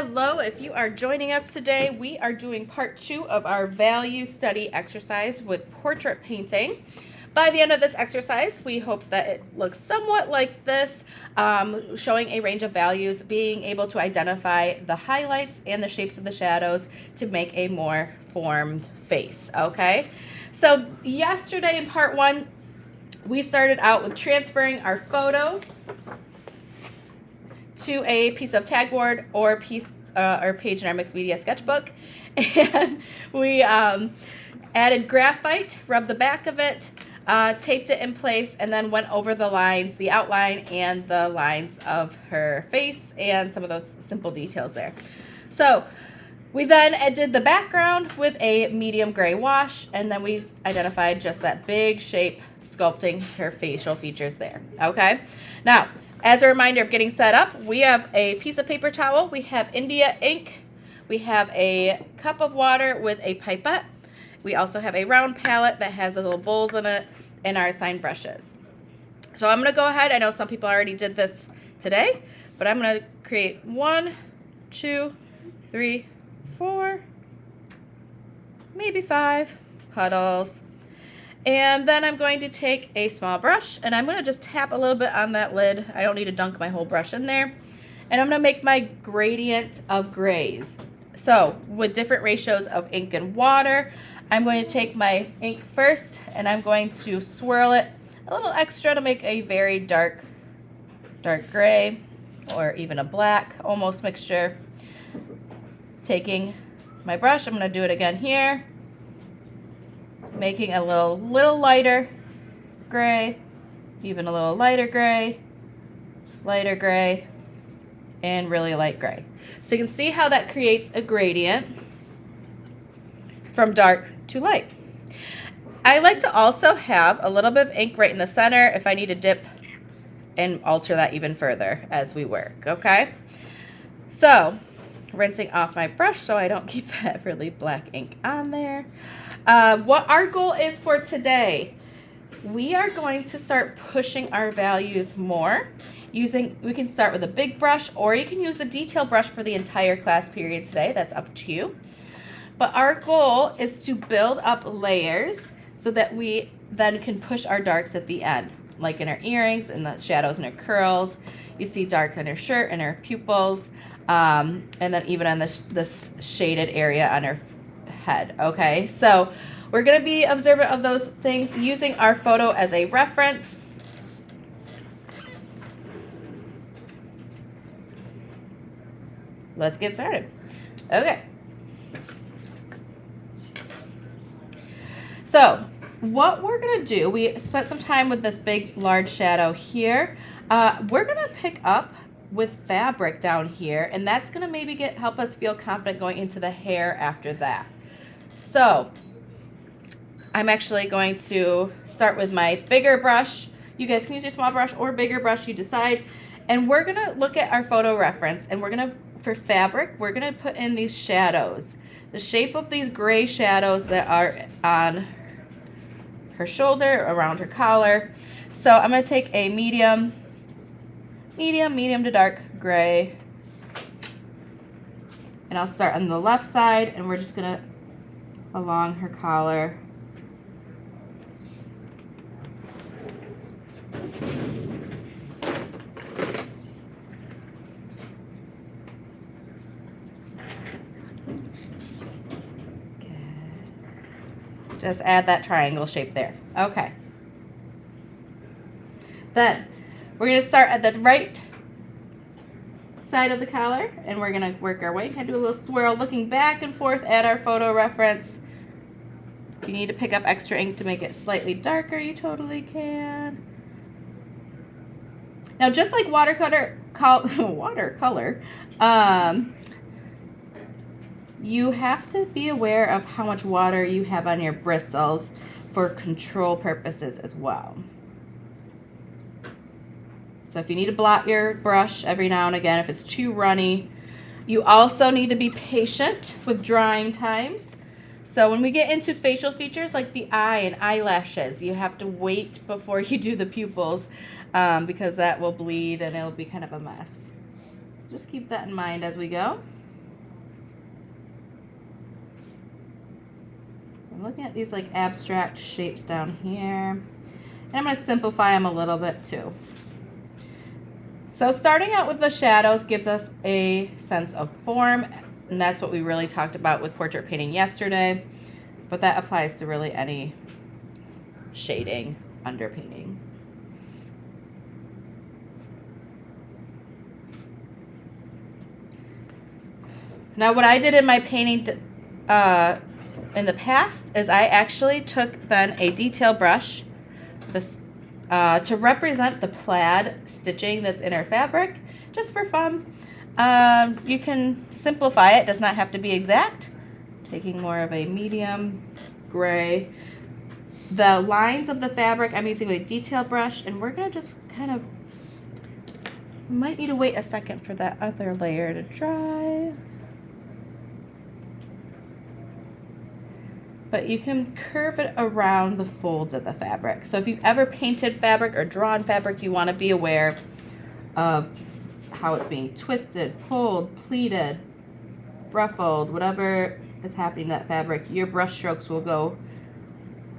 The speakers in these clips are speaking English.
Hello, if you are joining us today, we are doing part 2 of our value study exercise with portrait painting. By the end of this exercise, we hope that it looks somewhat like this, showing a range of values, being able to identify the highlights and the shapes of the shadows to make a more formed face, okay? So yesterday in part 1, we started out with transferring our photo to a piece of tagboard or page in our mixed media sketchbook, and we added graphite, rubbed the back of it, taped it in place, and then went over the lines, the outline and the lines of her face and some of those simple details there. So we then did the background with a medium gray wash, and then we identified just that big shape, sculpting her facial features there. Okay, now as a reminder of getting set up, we have a piece of paper towel, we have India ink, we have a cup of water with a pipette, we also have a round palette that has those little bowls in it, and our assigned brushes. So I'm going to go ahead, I know some people already did this today, but I'm going to create 1, 2, 3, 4, maybe 5 puddles. And then I'm going to take a small brush and I'm going to just tap a little bit on that lid. I don't need to dunk my whole brush in there. And I'm going to make my gradient of grays. So with different ratios of ink and water, I'm going to take my ink first and I'm going to swirl it a little extra to make a very dark gray or even a black almost mixture. Taking my brush, I'm going to do it again here, making a little lighter gray, even a little lighter gray, and really light gray. So you can see how that creates a gradient from dark to light. I like to also have a little bit of ink right in the center if I need to dip and alter that even further as we work, okay? So rinsing off my brush so I don't keep that really black ink on there. What our goal is for today, we are going to start pushing our values more. We can start with a big brush, or you can use the detail brush for the entire class period today. That's up to you. But our goal is to build up layers so that we then can push our darks at the end, like in her earrings and the shadows in her curls. You see dark on her shirt and her pupils, and then even on this shaded area on her head. Okay, so we're going to be observant of those things using our photo as a reference. Let's get started. Okay. So what we're going to do, we spent some time with this big, large shadow here. We're going to pick up with fabric down here, and that's going to maybe help us feel confident going into the hair after that. So I'm actually going to start with my bigger brush. You guys can use your small brush or bigger brush, you decide. And we're going to look at our photo reference, and we're going to, for fabric, we're going to put in these shadows. The shape of these gray shadows that are on her shoulder, around her collar. So I'm going to take a medium to dark gray, and I'll start on the left side, and we're just going to along her collar. Just add that triangle shape there. Okay. Then we're going to start at the right side of the collar, and we're going to work our way. Kind of do a little swirl, looking back and forth at our photo reference. If you need to pick up extra ink to make it slightly darker, you totally can. Now, just like watercolor, you have to be aware of how much water you have on your bristles for control purposes as well. So if you need to blot your brush every now and again, if it's too runny, you also need to be patient with drying times. So when we get into facial features like the eye and eyelashes, you have to wait before you do the pupils because that will bleed and it'll be kind of a mess. Just keep that in mind as we go. I'm looking at these like abstract shapes down here. And I'm going to simplify them a little bit too. So starting out with the shadows gives us a sense of form, and that's what we really talked about with portrait painting yesterday, but that applies to really any shading, underpainting. Now what I did in my painting in the past is I actually took then a detail brush this to represent the plaid stitching that's in our fabric, just for fun. You can simplify it, does not have to be exact. Taking more of a medium gray. The lines of the fabric I'm using a detail brush, and we're gonna just kind of, might need to wait a second for that other layer to dry. But you can curve it around the folds of the fabric. So if you've ever painted fabric or drawn fabric, you want to be aware of how it's being twisted, pulled, pleated, ruffled, whatever is happening to that fabric. Your brush strokes will go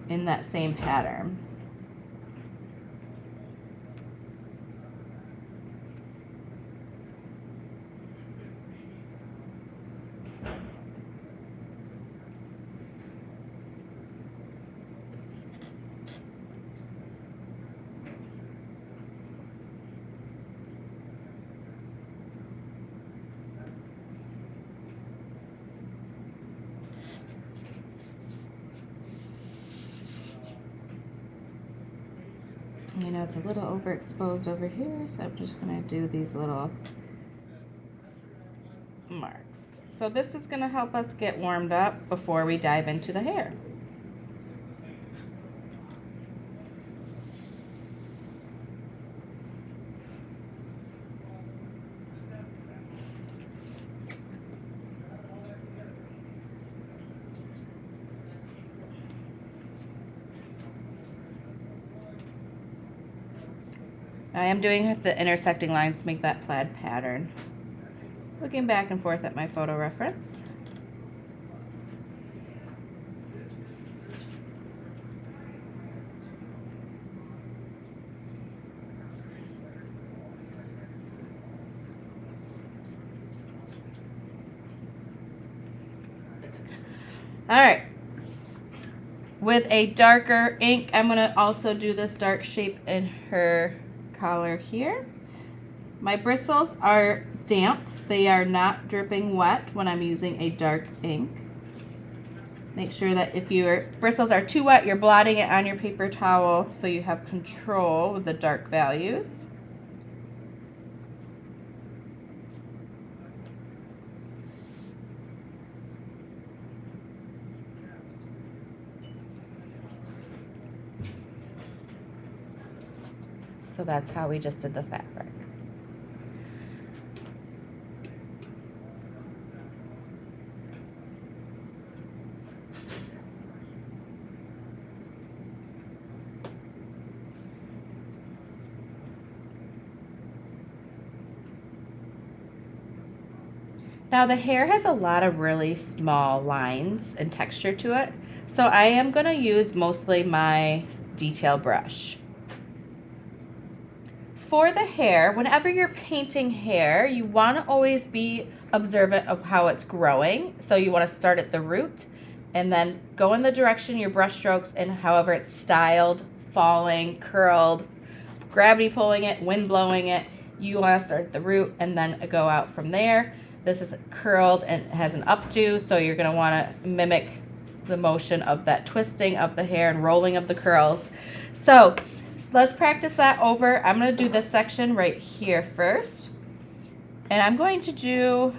in that same pattern. You know, it's a little overexposed over here, so I'm just going to do these little marks. So this is going to help us get warmed up before we dive into the hair. I am doing the intersecting lines to make that plaid pattern. Looking back and forth at my photo reference. All right. With a darker ink, I'm going to also do this dark shape in her collar here. My bristles are damp. They are not dripping wet when I'm using a dark ink. Make sure that if your bristles are too wet, you're blotting it on your paper towel so you have control with the dark values. So that's how we just did the fabric. Now the hair has a lot of really small lines and texture to it, so I am going to use mostly my detail brush. For the hair, whenever you're painting hair, you want to always be observant of how it's growing. So you want to start at the root and then go in the direction your brush strokes and however it's styled, falling, curled, gravity pulling it, wind blowing it. You want to start at the root and then go out from there. This is curled and has an updo, so you're going to want to mimic the motion of that twisting of the hair and rolling of the curls. So let's practice that over. I'm going to do this section right here first. And I'm going to do,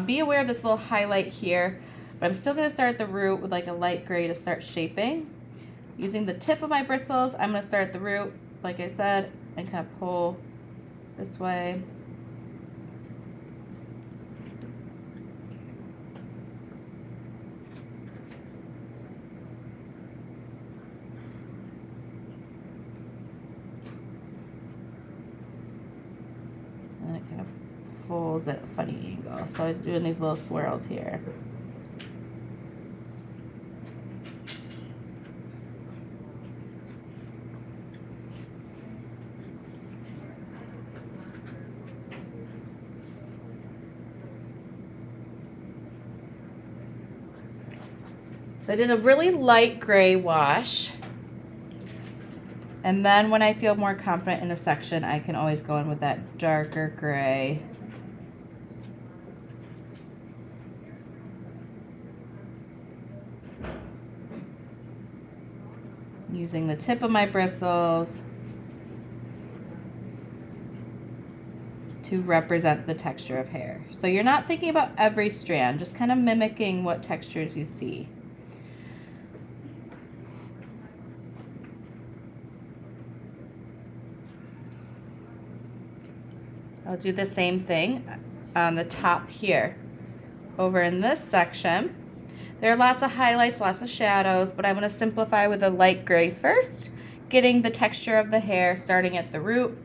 be aware of this little highlight here, but I'm still going to start at the root with like a light gray to start shaping. Using the tip of my bristles, I'm going to start at the root, like I said, and kind of pull this way. And it kind of folds at a funny angle. So I'm doing these little swirls here. So I did a really light gray wash. And then when I feel more confident in a section, I can always go in with that darker gray. Using the tip of my bristles to represent the texture of hair. So you're not thinking about every strand, just kind of mimicking what textures you see. I'll do the same thing on the top here. Over in this section, there are lots of highlights, lots of shadows, but I'm going to simplify with a light gray first, getting the texture of the hair starting at the root.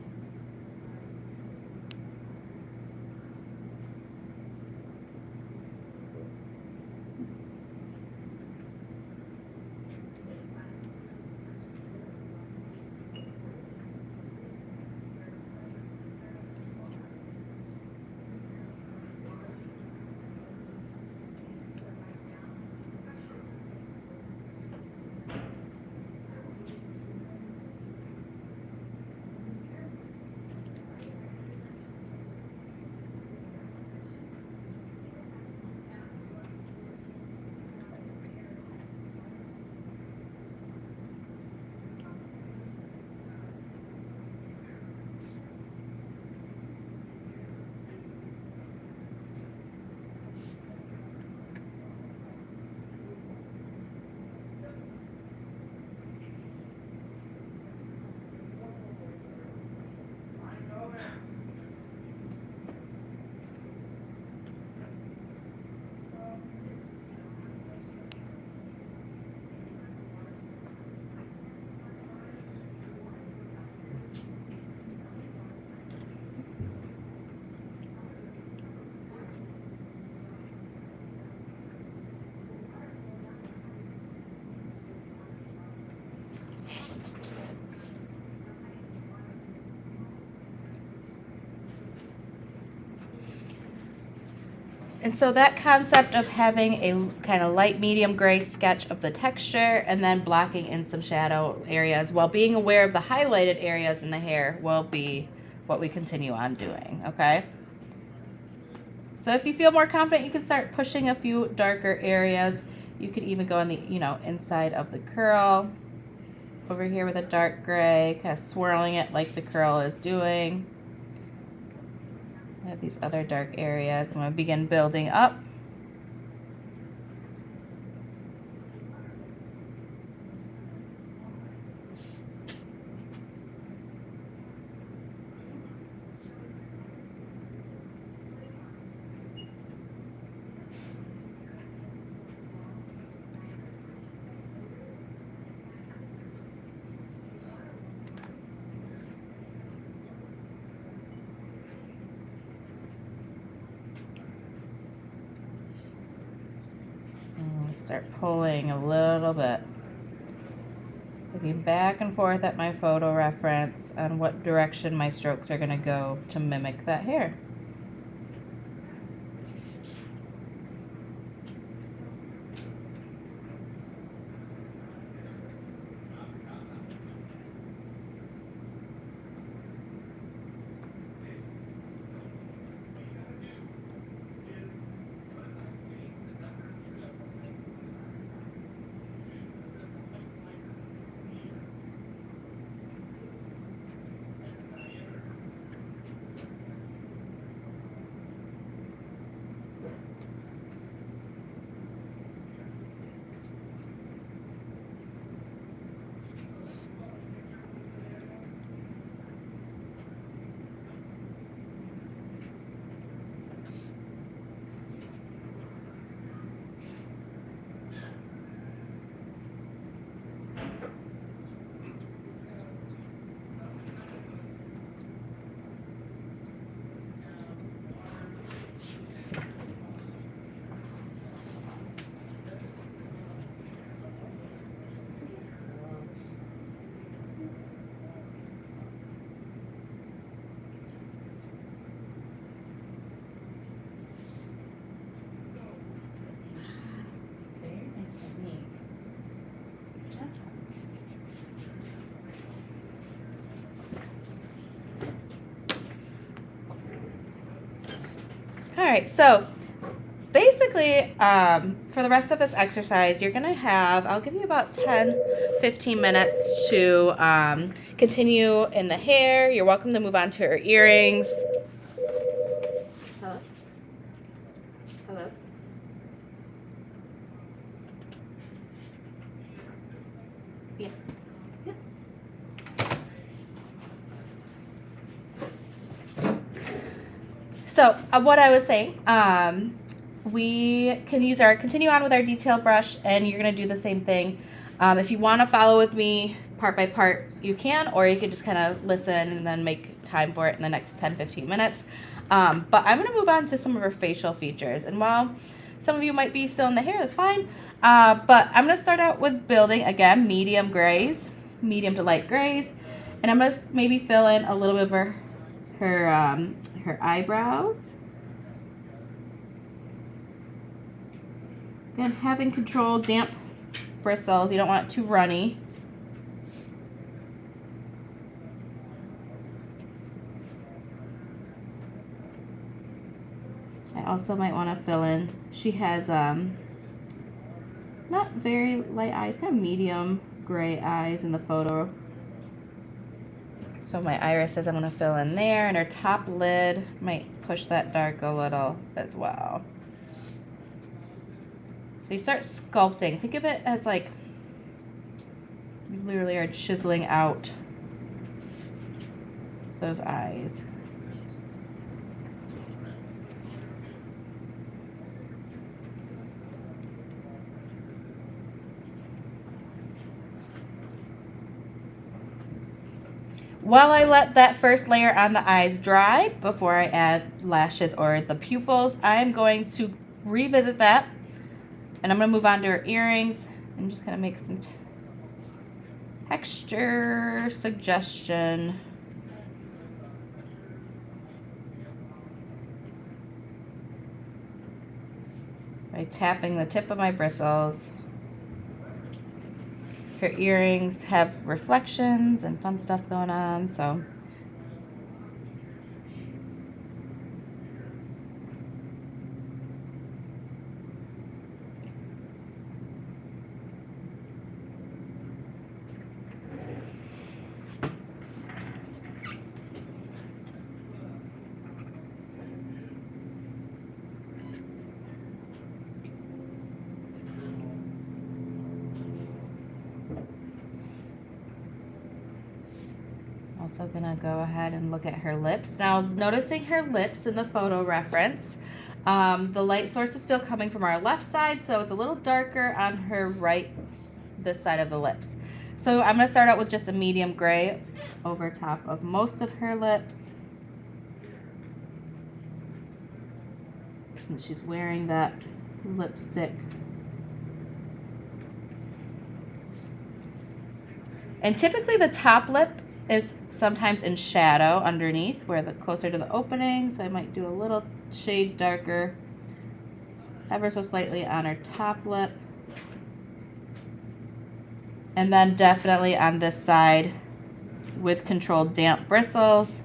And so that concept of having a kind of light medium gray sketch of the texture and then blocking in some shadow areas while being aware of the highlighted areas in the hair will be what we continue on doing, okay? So if you feel more confident, you can start pushing a few darker areas. You could even go on the, inside of the curl. Over here with a dark gray, kind of swirling it like the curl is doing. I have these other dark areas. I'm going to begin building up. Start pulling a little bit. Looking back and forth at my photo reference on what direction my strokes are going to go to mimic that hair. right, so basically, for the rest of this exercise, you're going to have, I'll give you about 10-15 minutes to continue in the hair. You're welcome to move on to her earrings. Hello? Hello? Yeah. Yeah. So what I was saying, we can continue on with our detail brush, and you're going to do the same thing. If you want to follow with me part by part, you can, or you can just kind of listen and then make time for it in the next 10-15 minutes. But I'm going to move on to some of her facial features. And while some of you might be still in the hair, that's fine. But I'm going to start out with building, again, medium grays, medium to light grays. And I'm going to maybe fill in a little bit of her eyebrows. Again, having controlled damp bristles. You don't want it too runny. I also might want to fill in. She has not very light eyes, kind of medium gray eyes in the photo. So my irises I'm going to fill in there, and her top lid might push that dark a little as well. So you start sculpting. Think of it as like you literally are chiseling out those eyes. While I let that first layer on the eyes dry before I add lashes or the pupils, I'm going to revisit that, and I'm going to move on to her earrings and just kind of make some texture suggestion. By tapping the tip of my bristles. Her earrings have reflections and fun stuff going on, so also gonna go ahead and look at her lips. Now, noticing her lips in the photo reference, the light source is still coming from our left side, so it's a little darker on her right, this side of the lips. So I'm gonna start out with just a medium gray over top of most of her lips. And she's wearing that lipstick. And typically the top lip is sometimes in shadow underneath, where the closer to the opening, so I might do a little shade darker ever so slightly on her top lip, and then definitely on this side with controlled damp bristles.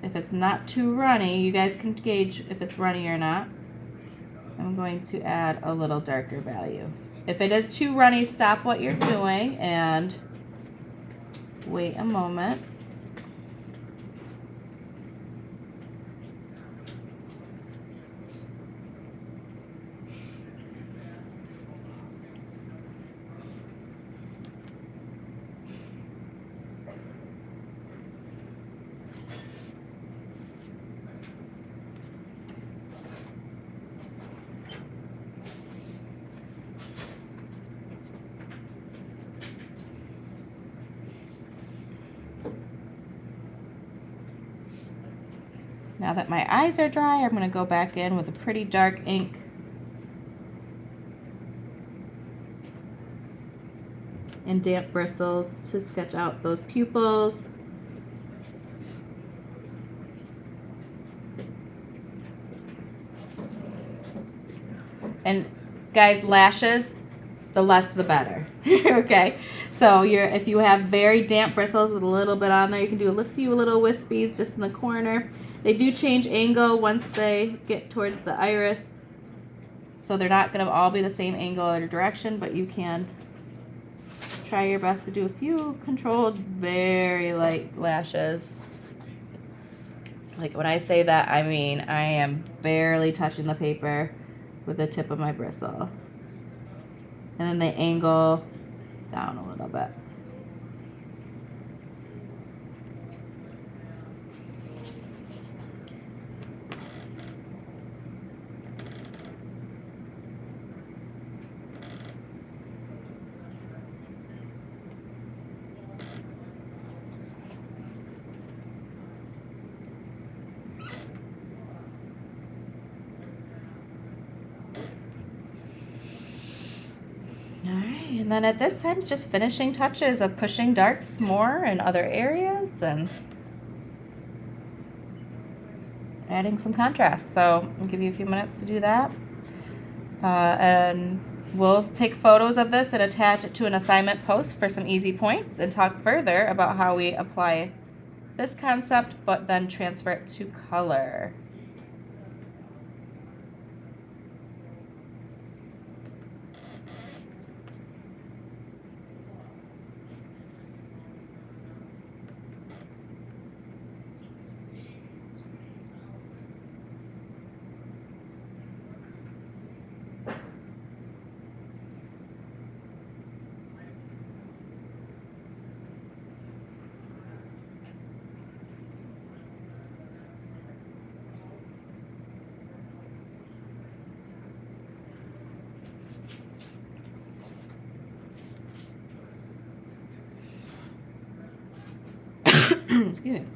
If it's not too runny, you guys can gauge if it's runny or not. I'm going to add a little darker value. If it is too runny, stop what you're doing and wait a moment. Now that my eyes are dry, I'm going to go back in with a pretty dark ink. And damp bristles to sketch out those pupils. And guys, lashes, the less the better. Okay, so if you have very damp bristles with a little bit on there, you can do a few little wispies just in the corner. They do change angle once they get towards the iris, so they're not going to all be the same angle or direction, but you can try your best to do a few controlled, very light lashes. Like when I say that, I mean I am barely touching the paper with the tip of my bristle. And then they angle down a little bit. Alright, and then at this time it's just finishing touches of pushing darks more in other areas and adding some contrast. So I'll give you a few minutes to do that. And we'll take photos of this and attach it to an assignment post for some easy points and talk further about how we apply this concept but then transfer it to color. Excuse me.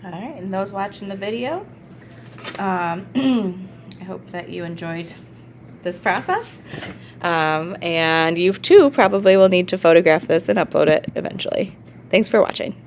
All right, and those watching the video, I hope that you enjoyed this process. And you too probably will need to photograph this and upload it eventually. Thanks for watching.